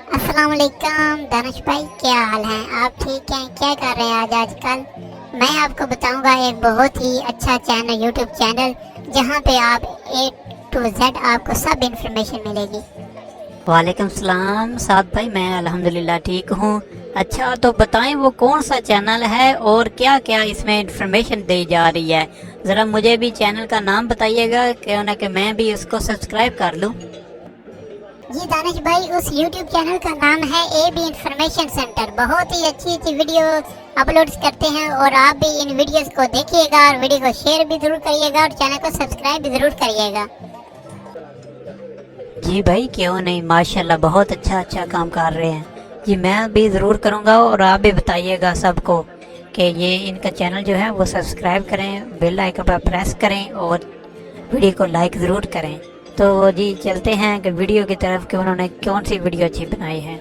अस्सलाम वालेकुम दानिश भाई, क्या हाल है? आप ठीक हैं? क्या कर रहे हैं आजकल? मैं आपको बताऊंगा एक बहुत ही अच्छा चैनल, यूट्यूब चैनल, जहां पे आप A to Z आपको सब इंफॉर्मेशन मिलेगी। वालेकुम सलाम साद भाई, मैं अल्हम्दुलिल्लाह ठीक हूँ। अच्छा तो बताएं वो कौन सा चैनल है और क्या क्या इसमें इंफॉर्मेशन दी जा रही है। ज़रा मुझे भी चैनल का नाम बताइएगा क्यों ना कि मैं भी उसको सब्सक्राइब कर लूँ। जी दानिश भाई, उस यूट्यूब चैनल का नाम है AB इंफॉर्मेशन सेंटर। बहुत ही अच्छी अच्छी वीडियो अपलोड करते हैं और आप भी इन वीडियोस को देखिएगा और वीडियो को शेयर भी ज़रूर करिएगा और चैनल को सब्सक्राइब भी ज़रूर करिएगा। जी भाई क्यों नहीं, माशाल्लाह बहुत अच्छा काम कर रहे हैं। जी मैं भी ज़रूर करूँगा और आप भी बताइएगा सबको कि ये इनका चैनल जो है वो सब्सक्राइब करें, बेल आइकन पर प्रेस करें और वीडियो को लाइक ज़रूर करें। तो जी चलते हैं कि वीडियो की तरफ कि उन्होंने कौन सी वीडियो अच्छी बनाई है।